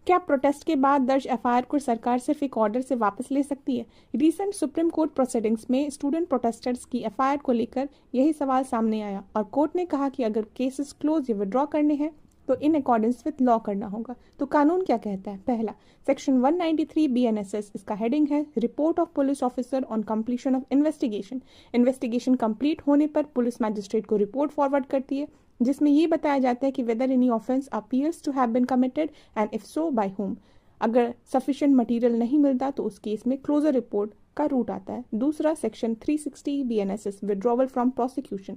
क्या प्रोटेस्ट के बाद दर्ज एफआईआर को सरकार सिर्फ एक ऑर्डर से वापस ले सकती है? रिसेंट सुप्रीम कोर्ट प्रोसीडिंग्स में स्टूडेंट प्रोटेस्टर्स की एफआईआर को लेकर यही सवाल सामने आया और कोर्ट ने कहा कि अगर केसेस क्लोज या विड्रॉ करने हैं तो इन अकॉर्डेंस विद लॉ करना होगा। तो कानून क्या कहता है? पहला, सेक्शन 193 बीएनएसएस, इसका हेडिंग है report of police officer on completion of investigation. Investigation complete होने पर पुलिस मैजिस्ट्रेट को रिपोर्ट फॉरवर्ड करती है जिसमें ये बताया जाता है कि whether any offence appears to have been committed and if so by whom. अगर सफिशिएंट मटेरियल नहीं मिलता तो उस केस में क्लोजर रिपोर्ट का रूट आता है। दूसरा, section 360 BNSS, withdrawal from prosecution.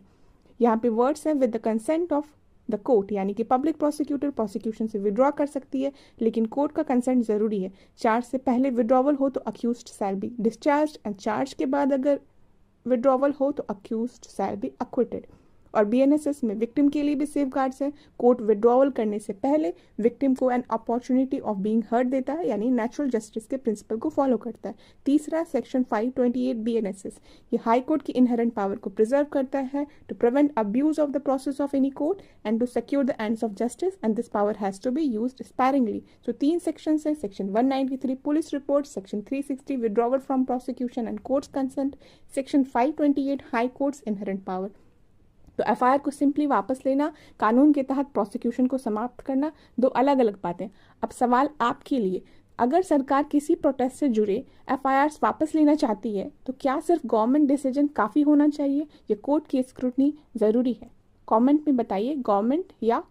यहाँ पे वर्ड्स हैं with the consent of the court, यानी कि पब्लिक प्रोसिक्यूटर प्रोसिक्यूशन से विड्रॉ कर सकती है लेकिन कोर्ट का कंसेंट जरूरी है। चार्ज से पहले विड्रॉवल हो तो accused shall be discharge and charge के बाद अगर विड्रॉवल हो तो अक्यूज्ड शैल बी अक्विटेड। और बीएनएसएस में विक्टिम के लिए भी सेफगार्ड्स हैं। कोर्ट विड्रॉवल करने से पहले विक्टिम को an opportunity of being heard देता है, यानी नेचुरल जस्टिस के प्रिंसिपल को फॉलो करता है। तीसरा, सेक्शन 528 बीएनएसएस, ये हाई कोर्ट की इनहेरेंट पावर को प्रिजर्व करता है to prevent abuse of the process of any court and to secure the ends of justice and this power has to be used sparingly. तो तीन section हैं, section 193 police report, section 360 withdrawal from prosecution and courts consent, section 528 high courts inherent power. तो FIR को simply वापस लेना, कानून के तहत प्रोसिक्यूशन को समाप्त करना, दो अलग अलग बातें। अब सवाल आपके लिए, अगर सरकार किसी प्रोटेस्ट से जुड़े एफआईआर्स वापस लेना चाहती है तो क्या सिर्फ गवर्नमेंट डिसीजन काफ़ी होना चाहिए या कोर्ट की स्क्रूटनी ज़रूरी है? कमेंट में बताइए, गवर्नमेंट या